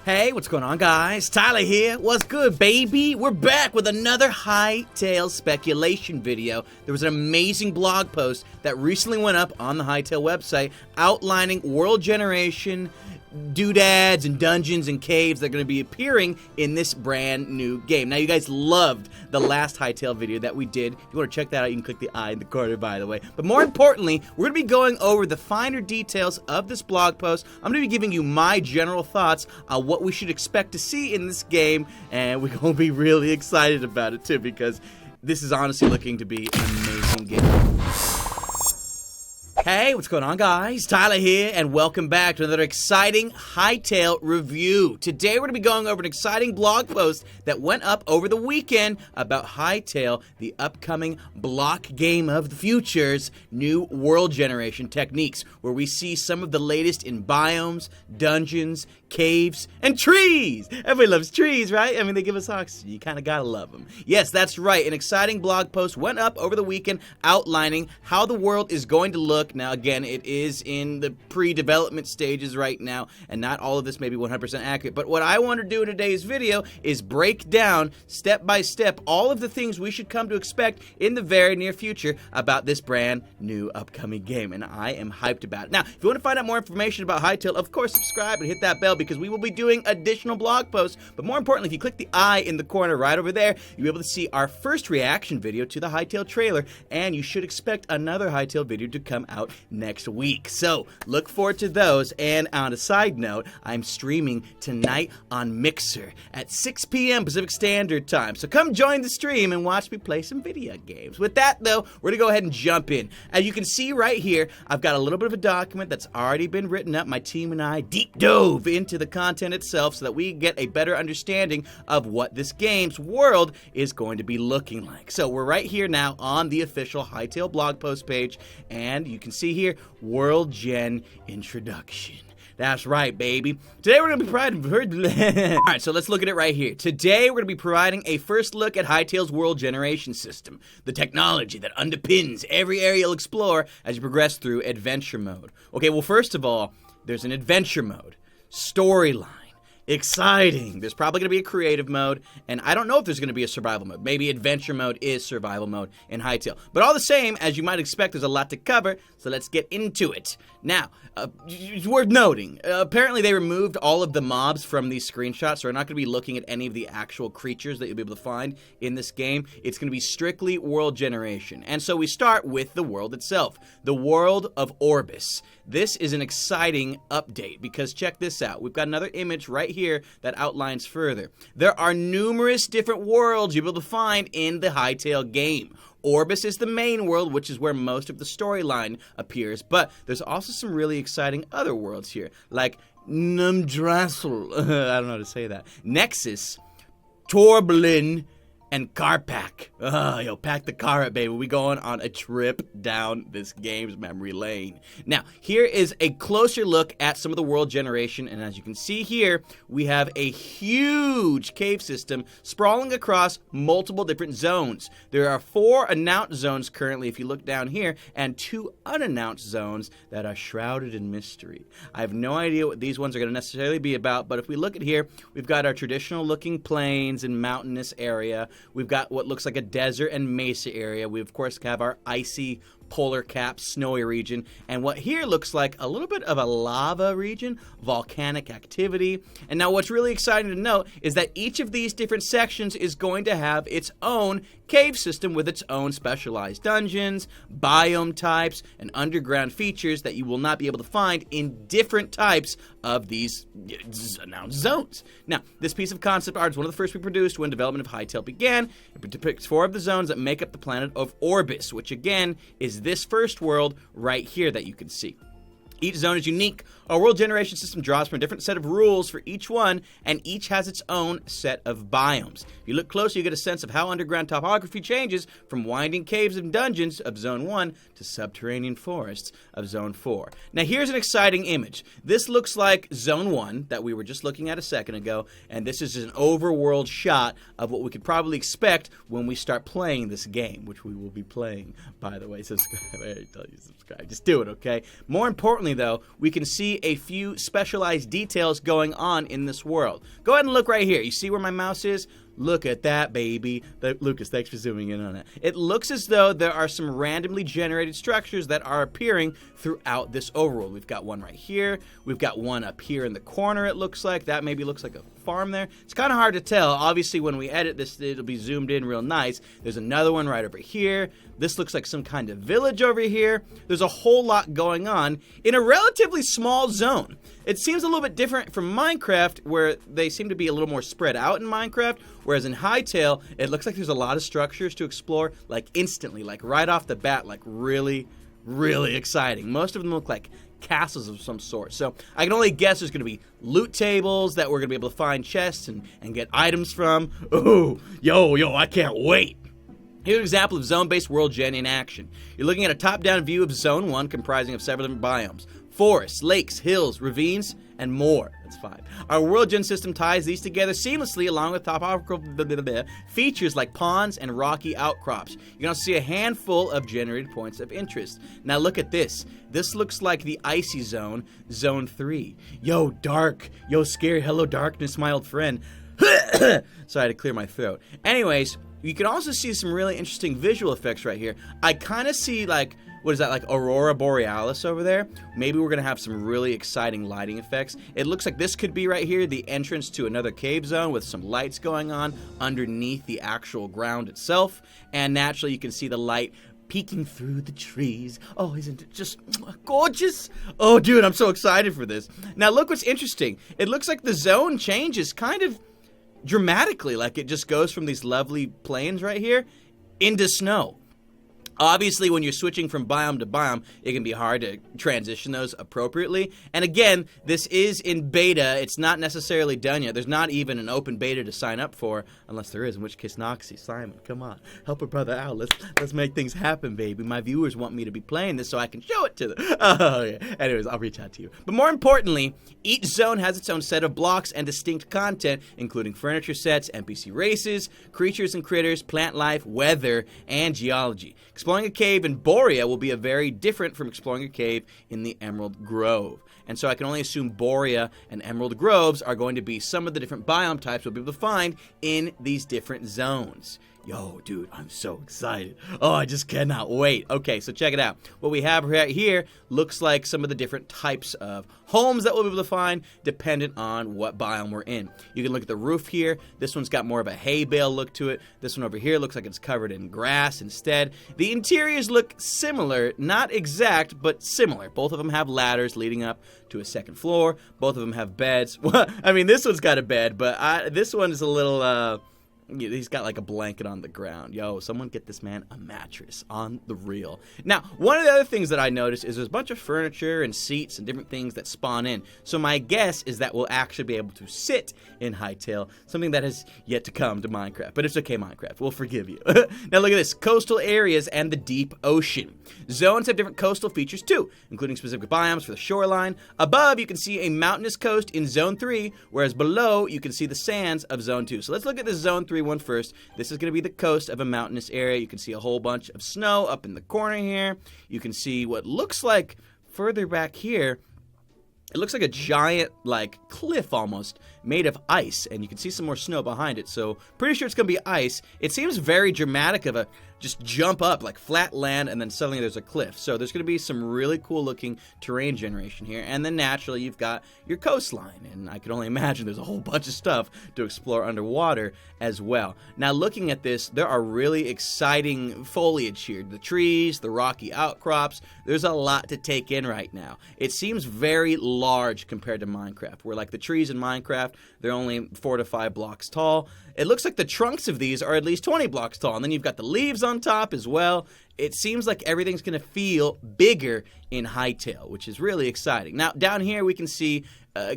Hey, what's going on, guys? Tyler here. What's good, baby? We're back with another Hytale speculation video. There was an amazing blog post that recently went up on the Hytale website outlining world generation doodads and dungeons and caves that are going to be appearing in this brand new game. Now, you guys loved the last Hytale video that we did. If you want to check that out, you can click the I in the corner, by the way. But more importantly, we're going to be going over the finer details of this blog post. I'm going to be giving you my general thoughts on what we should expect to see in this game, and we're going to be really excited about it, too, because this is honestly looking to be an amazing game. Hey, what's going on, guys? Tyler here, and welcome back to another exciting Hytale review. Today, we're going to be going over an exciting blog post that went up over the weekend about Hytale, the upcoming block game of the future's new world generation techniques, where we see some of the latest in biomes, dungeons, caves, and trees. Everybody loves trees, right? I mean, they give us oxygen. You kind of gotta love them. Yes, that's right. An exciting blog post went up over the weekend outlining how the world is going to look. Now, again, it is in the pre-development stages right now, and not all of this may be 100% accurate. But what I want to do in today's video is break down, step by step, all of the things we should come to expect in the very near future about this brand new upcoming game. And I am hyped about it. Now, if you want to find out more information about Hytale, of course, subscribe and hit that bell, because we will be doing additional blog posts. But more importantly, if you click the I in the corner right over there, you'll be able to see our first reaction video to the Hytale trailer, and you should expect another Hytale video to come out next week. So look forward to those. And on a side note, I'm streaming tonight on Mixer at 6 p.m. Pacific Standard Time. So come join the stream and watch me play some video games. With that, though, we're going to go ahead and jump in. As you can see right here, I've got a little bit of a document that's already been written up. My team and I deep dove into the content itself so that we get a better understanding of what this game's world is going to be looking like. So we're right here now on the official Hytale blog post page, and you can see here, Worldgen introduction. That's right, baby. Today we're going to be providing... Alright, so let's look at it right here. Today we're going to be providing a first look at Hytale's world generation system, the technology that underpins every area you'll explore as you progress through adventure mode. Okay, well, first of all, there's an adventure mode, storyline, exciting. There's probably going to be a creative mode, and I don't know if there's going to be a survival mode. Maybe adventure mode is survival mode in Hytale. But all the same, as you might expect, there's a lot to cover, so let's get into it. Now, it's worth noting, apparently they removed all of the mobs from these screenshots, so we're not going to be looking at any of the actual creatures that you'll be able to find in this game. It's going to be strictly world generation. And so we start with the world itself, the World of Orbis. This is an exciting update because check this out. We've got another image right here that outlines further. There are numerous different worlds you'll be able to find in the Hytale game. Orbis is the main world, which is where most of the storyline appears, but there's also some really exciting other worlds here, like Numdrassil, I don't know how to say that, Nexus, Torblin, and Carpack. Yo, pack the car up, baby. We going on a trip down this game's memory lane. Now, here is a closer look at some of the world generation, and as you can see here, we have a huge cave system sprawling across multiple different zones. There are 4 announced zones currently, if you look down here, and 2 unannounced zones that are shrouded in mystery. I have no idea what these ones are going to necessarily be about, but if we look at here, we've got our traditional-looking plains and mountainous area. We've got what looks like a desert and mesa area. We, of course, have our icy polar cap snowy region, and what here looks like a little bit of a lava region, volcanic activity. And now what's really exciting to note is that each of these different sections is going to have its own cave system with its own specialized dungeons, biome types, and underground features that you will not be able to find in different types of these announced zones. Now, this piece of concept art is one of the first we produced when development of Hytale began. It depicts 4 of the zones that make up the planet of Orbis, which again is this first world right here that you can see. Each zone is unique. Our world generation system draws from a different set of rules for each one, and each has its own set of biomes. If you look closer, you get a sense of how underground topography changes from winding caves and dungeons of Zone 1 to subterranean forests of Zone 4. Now, here's an exciting image. This looks like Zone 1 that we were just looking at a second ago, and this is an overworld shot of what we could probably expect when we start playing this game, which we will be playing, by the way. Subscribe. I tell you, subscribe. Just do it, okay? More importantly, though, we can see a few specialized details going on in this world. Go ahead and look right here. You see where my mouse is? Look at that, baby. Lucas, thanks for zooming in on it. It looks as though there are some randomly generated structures that are appearing throughout this overworld. We've got one right here. We've got one up here in the corner, it looks like. That maybe looks like a farm there. It's kind of hard to tell. Obviously, when we edit this, it'll be zoomed in real nice. There's another one right over here. This looks like some kind of village over here. There's a whole lot going on in a relatively small zone. It seems a little bit different from Minecraft, where they seem to be a little more spread out in Minecraft, whereas in Hytale, it looks like there's a lot of structures to explore, like instantly, like right off the bat, like really, really exciting. Most of them look like castles of some sort. So I can only guess there's going to be loot tables that we're going to be able to find chests and get items from. Ooh, yo, I can't wait. Here's an example of zone-based Worldgen in action. You're looking at a top-down view of Zone 1 comprising of several different biomes. Forests, lakes, hills, ravines, and more. That's 5. Our Worldgen system ties these together seamlessly along with topographical features like ponds and rocky outcrops. You're going to see a handful of generated points of interest. Now look at this. This looks like the icy zone, Zone 3. Yo, dark. Yo, scary. Hello, darkness, my old friend. Sorry, I had to clear my throat. Anyways, you can also see some really interesting visual effects right here. I kind of see like, what is that, like Aurora Borealis over there? Maybe we're going to have some really exciting lighting effects. It looks like this could be right here, the entrance to another cave zone with some lights going on underneath the actual ground itself. And naturally, you can see the light peeking through the trees. Oh, isn't it just gorgeous? Oh, dude, I'm so excited for this. Now, look what's interesting. It looks like the zone changes kind of dramatically, like it just goes from these lovely plains right here into snow. Obviously, when you're switching from biome to biome, it can be hard to transition those appropriately. And again, this is in beta. It's not necessarily done yet. There's not even an open beta to sign up for, unless there is, in which case, Noxie, Simon, come on. Help a brother out. Let's make things happen, baby. My viewers want me to be playing this so I can show it to them. Oh, yeah. Anyways, I'll reach out to you. But more importantly, each zone has its own set of blocks and distinct content, including furniture sets, NPC races, creatures and critters, plant life, weather, and geology. Exploring a cave in Borea will be very different from exploring a cave in the Emerald Grove. And so I can only assume Borea and Emerald Groves are going to be some of the different biome types we'll be able to find in these different zones. Yo, dude, I'm so excited. Oh, I just cannot wait. Okay, so check it out. What we have right here looks like some of the different types of homes that we'll be able to find dependent on what biome we're in. You can look at the roof here. This one's got more of a hay bale look to it. This one over here looks like it's covered in grass instead. The interiors look similar, not exact, but similar. Both of them have ladders leading up to a second floor. Both of them have beds. Well, I mean, this one's got a bed, but this one is a little... he's got like a blanket on the ground. Yo, someone get this man a mattress on the real. Now, one of the other things that I noticed is there's a bunch of furniture and seats and different things that spawn in. So my guess is that we'll actually be able to sit in Hytale, something that has yet to come to Minecraft. But it's okay, Minecraft. We'll forgive you. Now look at this. Coastal areas and the deep ocean. Zones have different coastal features too, including specific biomes for the shoreline. Above, you can see a mountainous coast in Zone 3, whereas below, you can see the sands of Zone 2. So let's look at this Zone 3 one first. This is going to be the coast of a mountainous area. You can see a whole bunch of snow up in the corner here. You can see what looks like further back here. It looks like a giant, like, cliff almost, made of ice, and you can see some more snow behind it, so pretty sure it's going to be ice. It seems very dramatic of a just jump up, like flat land, and then suddenly there's a cliff. So there's going to be some really cool-looking terrain generation here, and then naturally you've got your coastline, and I can only imagine there's a whole bunch of stuff to explore underwater as well. Now, looking at this, there are really exciting foliage here. The trees, the rocky outcrops, there's a lot to take in right now. It seems very large compared to Minecraft, where like the trees in Minecraft, they're only 4 to 5 blocks tall. It looks like the trunks of these are at least 20 blocks tall, and then you've got the leaves on top as well. It seems like everything's going to feel bigger in Hytale, which is really exciting. Now, down here we can see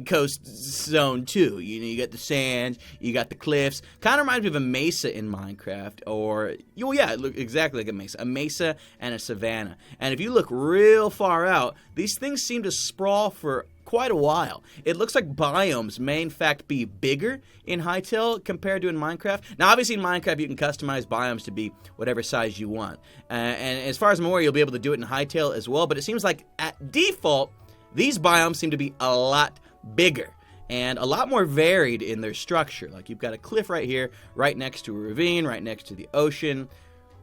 Coast Zone 2. You got the sands, you got the cliffs. Kind of reminds me of a mesa in Minecraft, or, oh yeah, it looks exactly like a mesa and a savanna. And if you look real far out, these things seem to sprawl for quite a while. It looks like biomes may in fact be bigger in Hytale compared to in Minecraft. Now obviously in Minecraft you can customize biomes to be whatever size you want. And as far as I'm aware, you'll be able to do it in Hytale as well, but it seems like at default, These biomes seem to be a lot bigger and a lot more varied in their structure. Like you've got a cliff right here, right next to a ravine, right next to the ocean.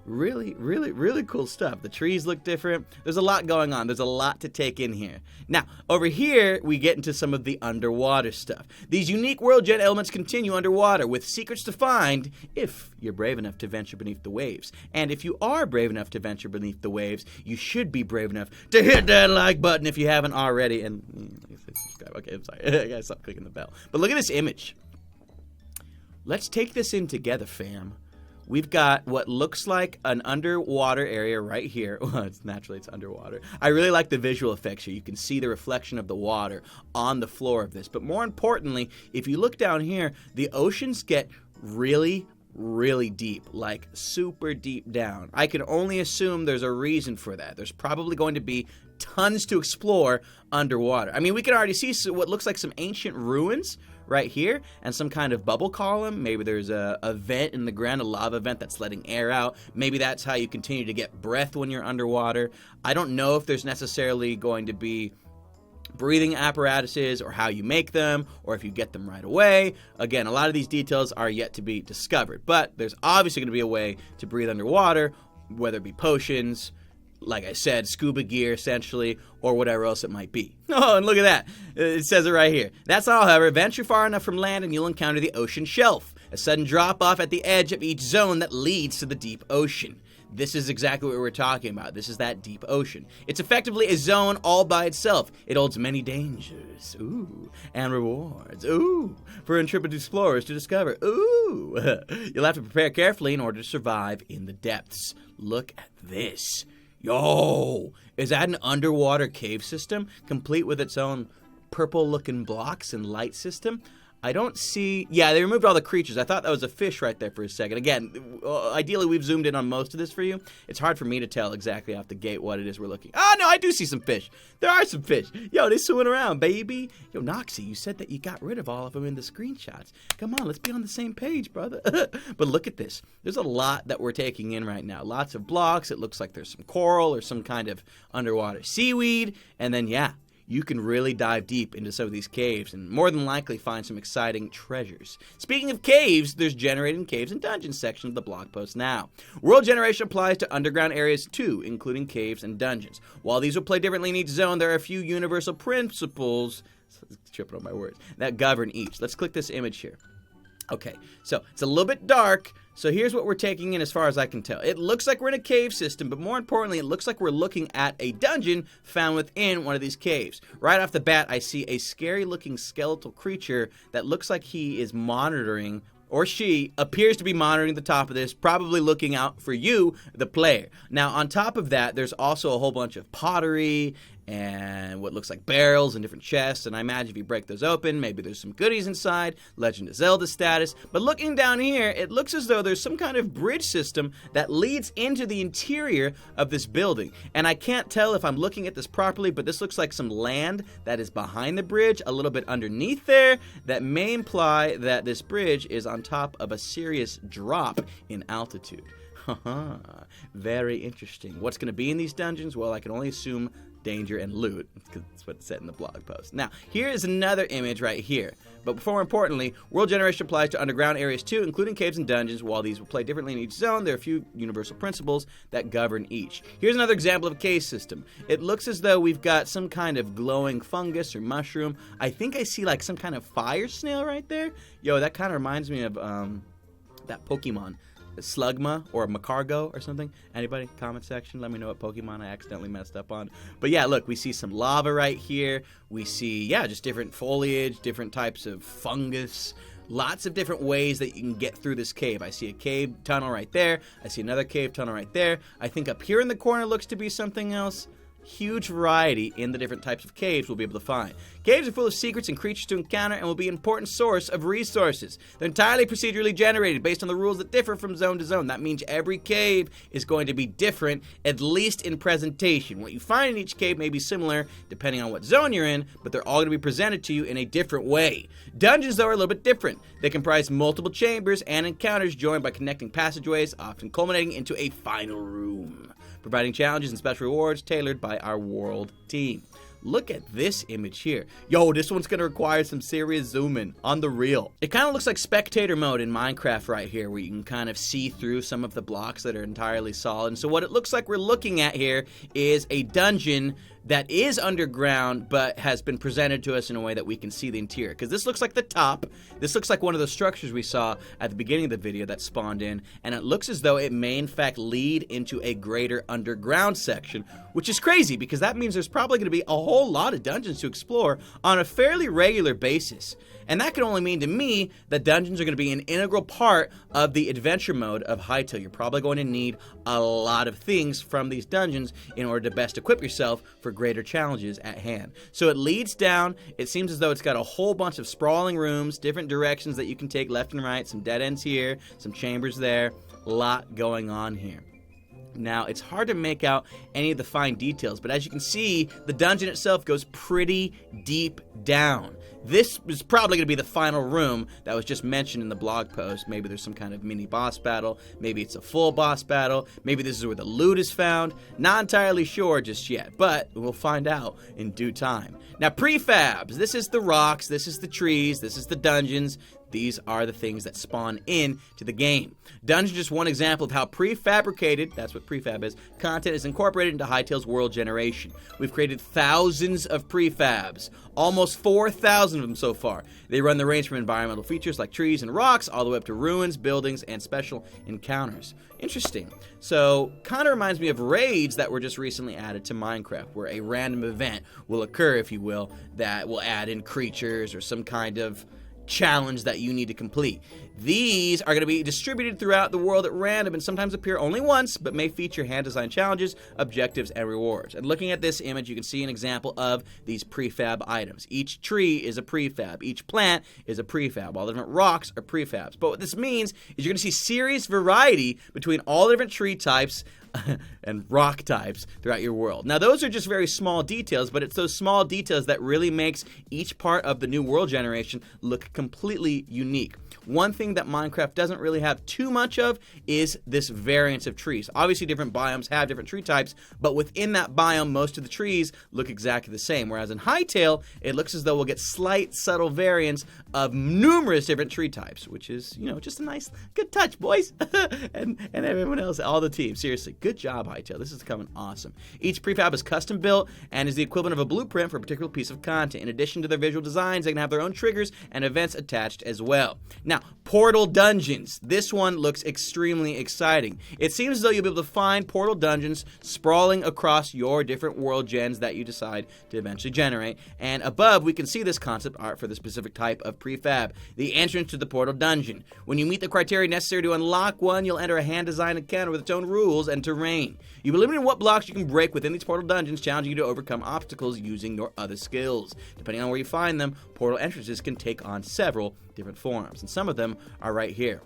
Really, really, really cool stuff. The trees look different. There's a lot going on. There's a lot to take in here. Now, over here, we get into some of the underwater stuff. These unique Worldgen elements continue underwater with secrets to find if you're brave enough to venture beneath the waves. And if you are brave enough to venture beneath the waves, you should be brave enough to hit that like button if you haven't already. And subscribe. Okay, I'm sorry. I gotta stop clicking the bell. But look at this image. Let's take this in together, fam. We've got what looks like an underwater area right here. Well, it's underwater. I really like the visual effects here. You can see the reflection of the water on the floor of this. But more importantly, if you look down here, the oceans get really, really deep, like super deep down. I can only assume there's a reason for that. There's probably going to be tons to explore underwater. I mean, we can already see what looks like some ancient ruins right here and some kind of bubble column. Maybe there's a vent in the ground, a lava vent that's letting air out. Maybe that's how you continue to get breath when you're underwater. I don't know if there's necessarily going to be breathing apparatuses or how you make them or if you get them right away. Again, a lot of these details are yet to be discovered, but there's obviously going to be a way to breathe underwater, whether it be potions, like I said, scuba gear essentially, or whatever else it might be. Oh, and look at that. It says it right here. That's all, however. Venture far enough from land and you'll encounter the ocean shelf, a sudden drop off at the edge of each zone that leads to the deep ocean. This is exactly what we're talking about. This is that deep ocean. It's effectively a zone all by itself. It holds many dangers, and rewards, for intrepid explorers to discover, You'll have to prepare carefully in order to survive in the depths. Look at this. Yo, is that an underwater cave system, complete with its own purple-looking blocks and light system? I don't see... Yeah, they removed all the creatures. I thought that was a fish right there for a second. Again, ideally, we've zoomed in on most of this for you. It's hard for me to tell exactly off the gate what it is we're looking... Oh, no, I do see some fish. There are some fish. Yo, they're swimming around, baby. Yo, Noxie, you said that you got rid of all of them in the screenshots. Come on, let's be on the same page, brother. But look at this. There's a lot that we're taking in right now. Lots of blocks. It looks like there's some coral or some kind of underwater seaweed. And then, yeah, you can really dive deep into some of these caves and more than likely find some exciting treasures. Speaking of caves, there's generating caves and dungeons section of the blog post now. World generation applies to underground areas too, including caves and dungeons. While these will play differently in each zone, there are a few universal principles, tripping on my words, that govern each. Let's click this image here. Okay, so it's a little bit dark. So here's what we're taking in as far as I can tell. It looks like we're in a cave system, but more importantly, it looks like we're looking at a dungeon found within one of these caves. Right off the bat, I see a scary-looking skeletal creature that looks like he is monitoring, or she appears to be monitoring the top of this, probably looking out for you, the player. Now, on top of that, there's also a whole bunch of pottery and what looks like barrels and different chests, and I imagine if you break those open, maybe there's some goodies inside, Legend of Zelda status. But looking down here, it looks as though there's some kind of bridge system that leads into the interior of this building. And I can't tell if I'm looking at this properly, but this looks like some land that is behind the bridge, a little bit underneath there, that may imply that this bridge is on top of a serious drop in altitude. Very interesting. What's going to be in these dungeons? Well, I can only assume danger and loot, because that's what's said in the blog post. Now, here is another image right here. But more importantly, world generation applies to underground areas too, including caves and dungeons. While these will play differently in each zone, there are a few universal principles that govern each. Here's another example of a cave system. It looks as though we've got some kind of glowing fungus or mushroom. I think I see like some kind of fire snail right there. Yo, that kind of reminds me of that Pokemon. Slugma or Macargo or something. Anybody? Comment section. Let me know what Pokemon I accidentally messed up on. But yeah, look, we see some lava right here. We see, yeah, just different foliage, different types of fungus. Lots of different ways that you can get through this cave. I see a cave tunnel right there. I see another cave tunnel right there. I think up here in the corner looks to be something else. Huge variety in the different types of caves we'll be able to find. Caves are full of secrets and creatures to encounter and will be an important source of resources. They're entirely procedurally generated based on the rules that differ from zone to zone. That means every cave is going to be different, at least in presentation. What you find in each cave may be similar depending on what zone you're in, but they're all going to be presented to you in a different way. Dungeons, though, are a little bit different. They comprise multiple chambers and encounters joined by connecting passageways, often culminating into a final room, providing challenges and special rewards tailored by our world team. look at this image here. Yo, this one's gonna require some serious zoom in on the real. It kind of looks like spectator mode in Minecraft right here, where you can kind of see through some of the blocks that are entirely solid. And so what it looks like we're looking at here is a dungeon that is underground, but has been presented to us in a way that we can see the interior. Because this looks like the top. This looks like one of the structures we saw at the beginning of the video that spawned in, and it looks as though it may in fact lead into a greater underground section, which is crazy because that means there's probably going to be a whole lot of dungeons to explore on a fairly regular basis. And that can only mean to me that dungeons are going to be an integral part of the adventure mode of Hytale. You're probably going to need a lot of things from these dungeons in order to best equip yourself for greater challenges at hand. So it leads down. It seems as though it's got a whole bunch of sprawling rooms, different directions that you can take left and right, some dead ends here, some chambers there, a lot going on here. Now, it's hard to make out any of the fine details, but as you can see, the dungeon itself goes pretty deep down. This is probably going to be the final room that was just mentioned in the blog post. Maybe there's some kind of mini boss battle. Maybe it's a full boss battle. Maybe this is where the loot is found. Not entirely sure just yet, but we'll find out in due time. Now, prefabs. This is the rocks. This is the trees. This is the dungeons. These are the things that spawn in to the game. Dungeons is just one example of how prefabricated, that's what prefab is, content is incorporated into Hytale's world generation. We've created thousands of prefabs, almost 4,000 of them so far. They run the range from environmental features like trees and rocks, all the way up to ruins, buildings, and special encounters. Interesting. So, kind of reminds me of raids that were just recently added to Minecraft, where a random event will occur, if you will, that will add in creatures or some kind of challenge that you need to complete. These are going to be distributed throughout the world at random and sometimes appear only once, but may feature hand-designed challenges, objectives, and rewards. And looking at this image, you can see an example of these prefab items. Each tree is a prefab. Each plant is a prefab. All the different rocks are prefabs. But what this means is you're going to see serious variety between all the different tree types and rock types throughout your world. Now, those are just very small details, but it's those small details that really makes each part of the new world generation look completely unique. One thing that Minecraft doesn't really have too much of is this variance of trees. Obviously, different biomes have different tree types, but within that biome, most of the trees look exactly the same. Whereas in Hytale, it looks as though we'll get slight, subtle variants of numerous different tree types, which is, you know, just a nice, good touch, boys. and everyone else, all the team. Seriously, good job, Hytale. This is coming awesome. Each prefab is custom built and is the equivalent of a blueprint for a particular piece of content. In addition to their visual designs, they can have their own triggers and events attached as well. Now, portal dungeons. This one looks extremely exciting. It seems as though you'll be able to find portal dungeons sprawling across your different world gens that you decide to eventually generate. And above, we can see this concept art for the specific type of prefab, the entrance to the portal dungeon. When you meet the criteria necessary to unlock one, you'll enter a hand-designed encounter with its own rules and terrain. You'll be limited in what blocks you can break within these portal dungeons, challenging you to overcome obstacles using your other skills. Depending on where you find them, portal entrances can take on several different forms, and some of them are right here.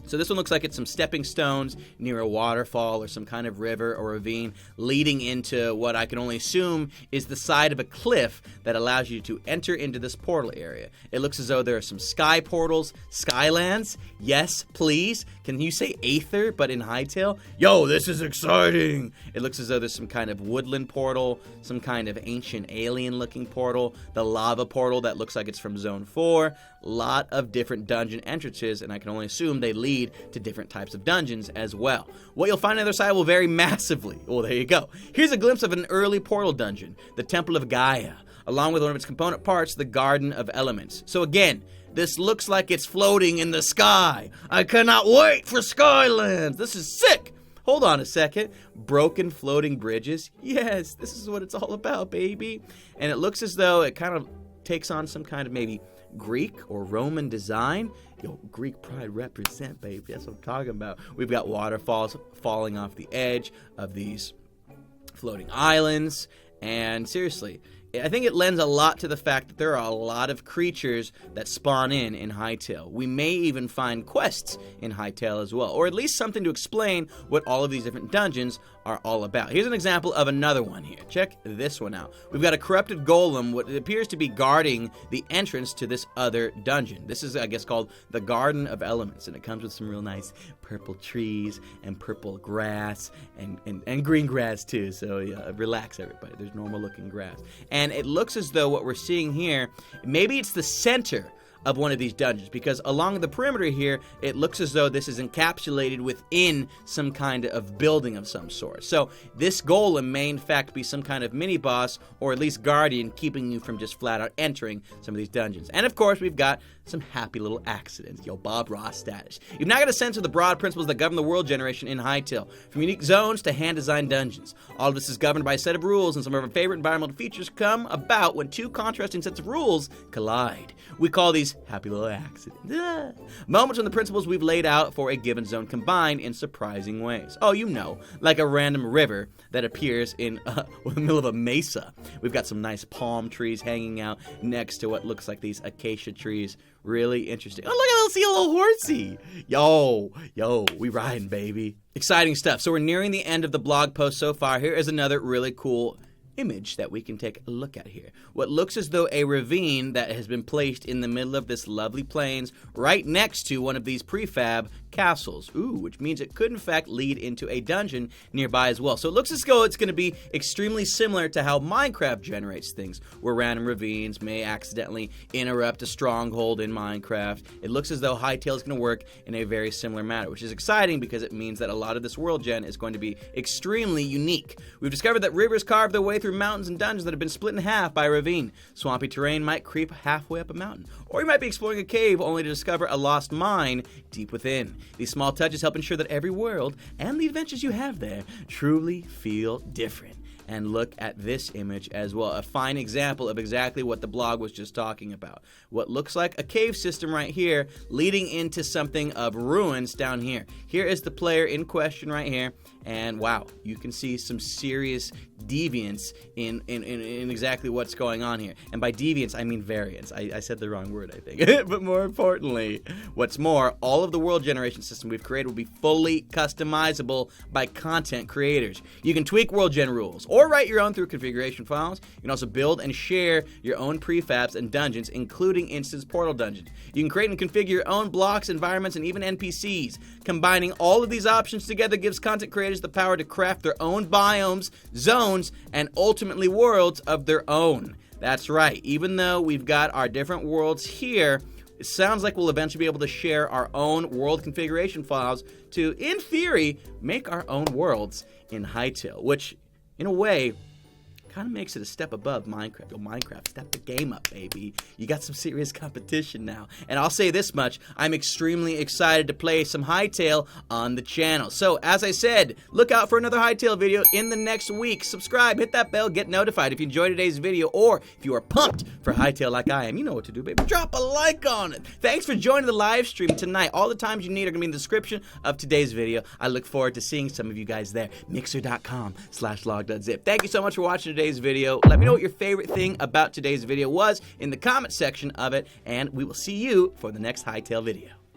So this one looks like it's some stepping stones near a waterfall or some kind of river or ravine leading into what I can only assume is the side of a cliff that allows you to enter into this portal area. It looks as though there are some sky portals, skylands. Yes, please. Can you say Aether, but in Hytale? Yo, this is exciting. It looks as though there's some kind of woodland portal, some kind of ancient alien-looking portal, the lava portal that looks like it's from Zone 4. Lot of different dungeon entrances, and I can only assume they lead to different types of dungeons as well. What you'll find on the other side will vary massively. Well, there you go. Here's a glimpse of an early portal dungeon, the Temple of Gaia, along with one of its component parts, the Garden of Elements. So again, this looks like it's floating in the sky. I cannot wait for Skylands. This is sick. Hold on a second. Broken floating bridges. Yes, this is what it's all about, baby. And it looks as though it kind of takes on some kind of maybe Greek or Roman design. Yo, Greek pride represent, baby. That's what I'm talking about. We've got waterfalls falling off the edge of these floating islands. And seriously, I think it lends a lot to the fact that there are a lot of creatures that spawn in Hytale. We may even find quests in Hytale as well, or at least something to explain what all of these different dungeons are all about. Here's an example of another one here. Check this one out. We've got a corrupted golem, what appears to be guarding the entrance to this other dungeon. This is, I guess, called the Garden of Elements, and it comes with some real nice purple trees and purple grass and green grass too. So yeah, relax everybody. There's normal looking grass. And it looks as though what we're seeing here, maybe it's the center of one of these dungeons, because along the perimeter here, it looks as though this is encapsulated within some kind of building of some sort. So this golem may in fact be some kind of mini-boss, or at least guardian, keeping you from just flat out entering some of these dungeons. And of course, we've got some happy little accidents. Yo, Bob Ross status. You've now got a sense of the broad principles that govern the world generation in Hytale, from unique zones to hand-designed dungeons. All of this is governed by a set of rules, and some of our favorite environmental features come about when two contrasting sets of rules collide. We call these happy little accidents. Moments when the principles we've laid out for a given zone combine in surprising ways. Oh, you know, like a random river that appears in the middle of a mesa. We've got some nice palm trees hanging out next to what looks like these acacia trees. Really interesting. Oh, look at a little horsey. Yo, we riding, baby. Exciting stuff. So we're nearing the end of the blog post so far. Here is another really cool image that we can take a look at here. What looks as though a ravine that has been placed in the middle of this lovely plains right next to one of these prefab castles. Ooh, which means it could in fact lead into a dungeon nearby as well. So it looks as though it's going to be extremely similar to how Minecraft generates things, where random ravines may accidentally interrupt a stronghold in Minecraft. It looks as though Hytale is going to work in a very similar manner, which is exciting because it means that a lot of this world gen is going to be extremely unique. We've discovered that rivers carve their way through mountains and dungeons that have been split in half by a ravine. Swampy terrain might creep halfway up a mountain, or you might be exploring a cave only to discover a lost mine deep within. These small touches help ensure that every world and the adventures you have there truly feel different. And look at this image as well, a fine example of exactly what the blog was just talking about. What looks like a cave system right here leading into something of ruins down here. Here is the player in question right here, and wow, you can see some serious deviance in exactly what's going on here. And by deviance, I mean variance. I said the wrong word, I think. But more importantly, what's more, all of the world generation system we've created will be fully customizable by content creators. You can tweak world gen rules, or write your own through configuration files. You can also build and share your own prefabs and dungeons, including instance portal dungeons. You can create and configure your own blocks, environments, and even NPCs. Combining all of these options together gives content creators the power to craft their own biomes, zones, and ultimately worlds of their own. That's right, even though we've got our different worlds here, it sounds like we'll eventually be able to share our own world configuration files to, in theory, make our own worlds in Hytale, which, in a way, kind of makes it a step above Minecraft. Yo, Minecraft, step the game up, baby. You got some serious competition now. And I'll say this much, I'm extremely excited to play some Hytale on the channel. So, as I said, look out for another Hytale video in the next week. Subscribe, hit that bell, get notified if you enjoyed today's video, or if you are pumped for Hytale like I am, you know what to do, baby. Drop a like on it. Thanks for joining the live stream tonight. All the times you need are going to be in the description of today's video. I look forward to seeing some of you guys there. Mixer.com/Logdotzip. Thank you so much for watching today's video. Let me know what your favorite thing about today's video was in the comment section of it, and we will see you for the next Hytale video.